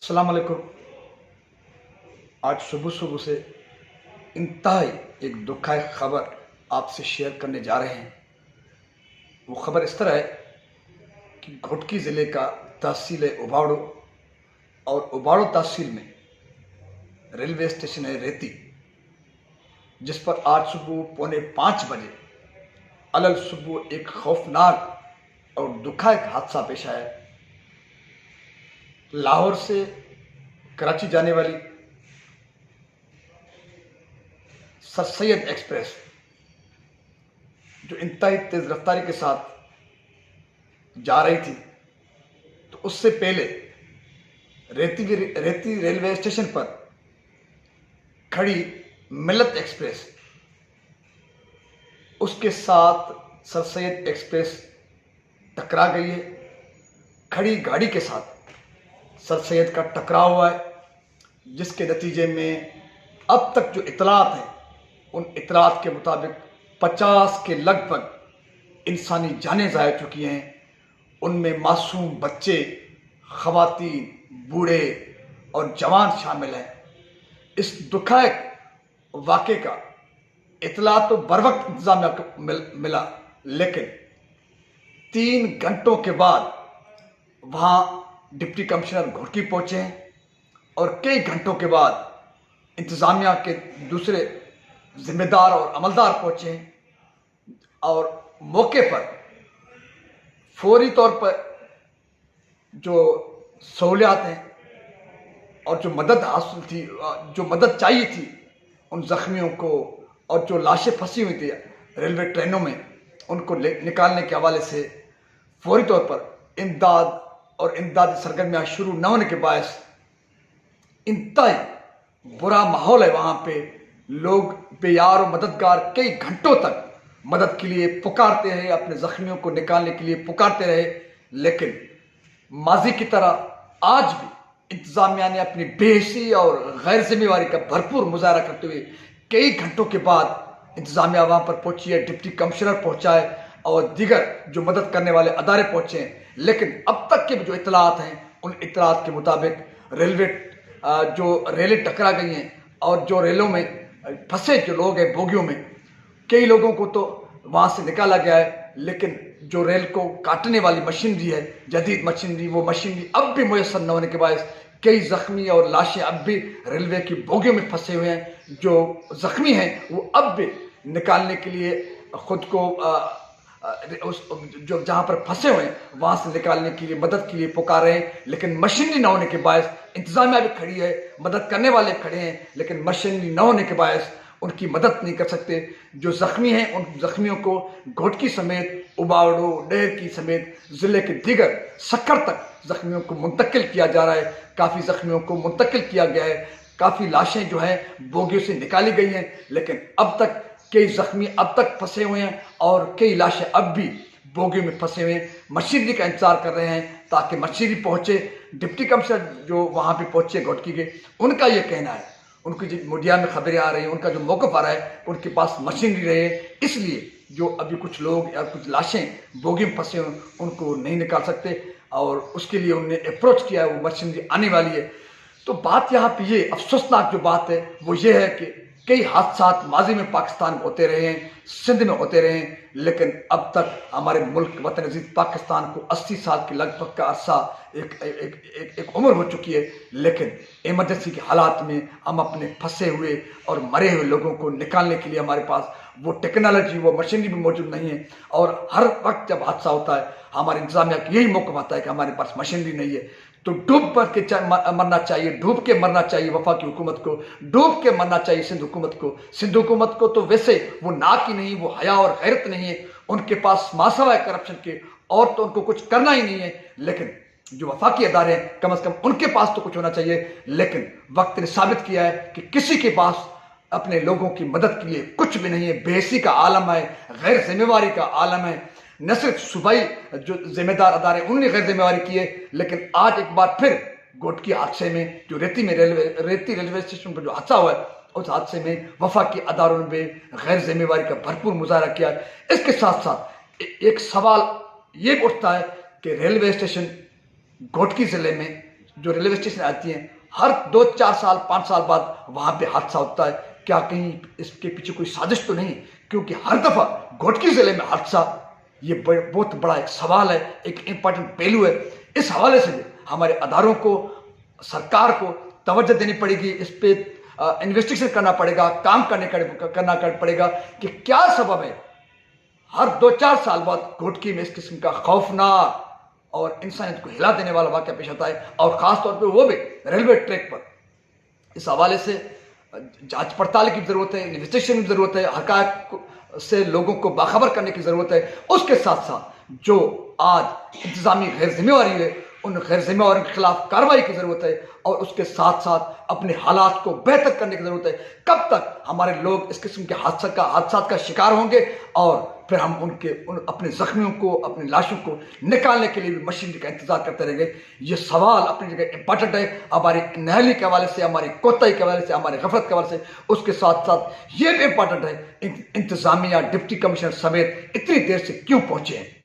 अस्सलाम वालेकुम। आज सुबह सुबह से इंतहाई एक दुखदायक खबर आपसे शेयर करने जा रहे हैं। वो खबर इस तरह है कि घोटकी ज़िले का तहसील है उबाड़ो, और उबाड़ो तहसील में रेलवे स्टेशन है रेती, जिस पर आज सुबह 4:45 बजे अलल सुबह एक खौफनाक और दुखदायक हादसा पेश आया। लाहौर से कराची जाने वाली सर सैयद एक्सप्रेस जो इंतहाई तेज रफ्तारी के साथ जा रही थी, तो उससे पहले रेती रेलवे स्टेशन पर खड़ी मिल्लत एक्सप्रेस उसके साथ सर सैयद एक्सप्रेस टकरा गई है। खड़ी गाड़ी के साथ सर सैयद का टकराव हुआ है, जिसके नतीजे में अब तक जो इतलात हैं, उन इतलात के मुताबिक 50 के लगभग इंसानी जानें ज़ाया चुकी हैं। उनमें मासूम बच्चे, ख़वातीन, बूढ़े और जवान शामिल हैं। इस दुखदायक वाक़े का इतला तो बर वक्त इंतज़ामिया को मिला, लेकिन 3 घंटों के बाद वहाँ डिप्टी कमिश्नर घोटकी पहुँचे हैं, और कई घंटों के बाद इंतज़ामिया के दूसरे ज़िम्मेदार और अमलदार पहुँचे हैं, और मौके पर फौरी तौर पर जो सहूलियात हैं और जो मदद हासिल थी, जो मदद चाहिए थी उन ज़ख्मियों को, और जो लाशें फंसी हुई थी रेलवे ट्रेनों में, उनको निकालने के हवाले से फौरी तौर पर इमदाद और इमदादी सरगर्मियाँ शुरू न होने के बायस इंतहाई बुरा माहौल है। वहाँ पे लोग बेयार और मददगार कई घंटों तक मदद के लिए पुकारते रहे, अपने ज़ख्मियों को निकालने के लिए पुकारते रहे, लेकिन माजी की तरह आज भी इंतज़ामिया ने अपनी बेहिसी और गैर जिम्मेवारी का भरपूर मुजाहरा करते हुए कई घंटों के बाद इंतज़ामिया वहाँ पर पहुँची है, डिप्टी कमिश्नर पहुँचा है और दीगर जो मदद करने वाले अदारे पहुँचे हैं। लेकिन अब तक के जो इतलात हैं, उन इतलात के मुताबिक रेलें टकरा गई हैं, और जो रेलों में फंसे जो लोग हैं बोगियों में, कई लोगों को तो वहाँ से निकाला गया है, लेकिन जो रेल को काटने वाली मशीनरी है, जदीद मशीनरी, वो मशीनरी अब भी मुयस्सर न होने के बायस कई ज़ख्मी और लाशें अब भी रेलवे की बोगियों में फंसे हुए हैं। जो ज़ख्मी हैं वो अब भी निकालने के लिए ख़ुद को जो जहाँ पर फंसे हुए हैं वहाँ से निकालने के लिए, मदद के लिए पुकार रहे हैं, लेकिन मशीनरी न होने के बायस इंतज़ामिया भी खड़ी है, मदद करने वाले खड़े हैं, लेकिन मशीनरी न होने के बायस उनकी मदद नहीं कर सकते। जो ज़ख्मी हैं उन ज़ख्मियों को घोटकी समेत, उबाड़ो, डेर की समेत ज़िले के दीगर सक्कर तक ज़ख्मियों को मुंतकिल किया जा रहा है। काफ़ी ज़ख्मियों को मुंतकिल किया गया है, काफ़ी लाशें जो हैं बोगियों से निकाली गई हैं, लेकिन अब तक कई ज़ख्मी अब तक फंसे हुए हैं और कई लाशें अब भी बोगियों में फंसे हुए हैं। मशीनरी का इंतज़ार कर रहे हैं ताकि मशीनरी पहुँचे। डिप्टी कमिश्नर जो वहाँ पे पहुँचे घोटकी के, उनका ये कहना है, उनकी जो मीडिया में खबरें आ रही हैं, उनका जो मौक़िफ़ आ रहा है, उनके पास मशीनरी रहे, इसलिए जो अभी कुछ लोग या कुछ लाशें बोगी में फंसे हुए उनको नहीं निकाल सकते, और उसके लिए उन्होंने अप्रोच किया है, वो मशीनरी आने वाली है। तो बात यहाँ पे ये अफसोसनाक जो बात है वो ये है कि कई हादसात माजी में पाकिस्तान में होते रहे हैं, सिंध में होते रहे हैं, लेकिन अब तक हमारे मुल्क वतन अजीज पाकिस्तान को 80 साल के लगभग का अरसा एक उम्र हो चुकी है, लेकिन इमरजेंसी के हालात में हम अपने फंसे हुए और मरे हुए लोगों को निकालने के लिए हमारे पास वो टेक्नोलॉजी, वो मशीनरी भी मौजूद नहीं है। और हर वक्त जब हादसा होता है हमारे इंतज़ामिया का यही मौक़िफ़ आता है कि हमारे पास मशीनरी नहीं है, तो डूब पर के मरना चाहिए, डूब के मरना चाहिए वफाकी हुकूमत को, डूब के मरना चाहिए सिंध हुकूमत को। सिंध हुकूमत को तो वैसे वो नाक ही नहीं, वो हया और गैरत नहीं है, उनके पास मासवा है करप्शन के, और तो उनको कुछ करना ही नहीं है। लेकिन जो वफाकी अदारे हैं कम से कम उनके पास तो कुछ होना चाहिए, लेकिन वक्त ने साबित किया है कि किसी के पास अपने लोगों की मदद के लिए कुछ भी नहीं है। बेहिसी का आलम है, गैर जिम्मेवारी का आलम है। न सिर्फ सूबाई जो जिम्मेदार अदारे उन्होंने गैर जिम्मेवारी की है, लेकिन आज एक बार फिर घोटकी हादसे में जो रेती रेलवे स्टेशन पर जो हादसा हुआ है, उस हादसे में वफाकी अदारों ने गैर जिम्मेवारी का भरपूर मुजाहरा किया। इसके साथ साथ एक सवाल ये उठता है कि रेलवे स्टेशन घोटकी ज़िले में जो रेलवे स्टेशन आती हैं, हर 2-4 साल 5 साल बाद वहाँ पे हादसा होता है। क्या कहीं इसके पीछे कोई साजिश तो नहीं? क्योंकि हर दफ़ा घोटकी ज़िले में हादसा, ये बहुत बड़ा एक सवाल है, एक इम्पॉर्टेंट पहलू है। इस हवाले से भी हमारे अदारों को, सरकार को तवज्जो देनी पड़ेगी, इस पे इन्वेस्टिगेशन करना पड़ेगा, काम करना पड़ेगा कि क्या सबब है हर 2-4 साल बाद घोटकी में इस किस्म का खौफनाक और इंसानियत को हिला देने वाला वाक़या पेश आता है, और ख़ास तौर पे वो भी रेलवे ट्रैक पर। इस हवाले से जांच पड़ताल की ज़रूरत है, इन्वेस्टिगेशन की ज़रूरत है, हक़ाइक़ से लोगों को बाखबर करने की ज़रूरत है। उसके साथ साथ जो आज इंतज़ामी गैर ज़िम्मेवारी है, उन गैर ज़िम्मेवारों के खिलाफ कार्रवाई की ज़रूरत है, और उसके साथ साथ अपने हालात को बेहतर करने की ज़रूरत है। कब तक हमारे लोग इस किस्म के हादसात का शिकार होंगे, और फिर हम अपने ज़ख्मियों को, अपनी लाशों को निकालने के लिए भी मशीनरी का इंतज़ार करते रहेंगे। ये सवाल अपनी जगह इम्पॉर्टेंट है, हमारी नाअहली के हवाले से, हमारी कोताही के हवाले से, हमारी गफलत के हवाले से। उसके साथ साथ ये भी इम्पॉर्टेंट है, इंतज़ामिया डिप्टी कमिश्नर समेत इतनी देर से क्यों पहुँचे हैं।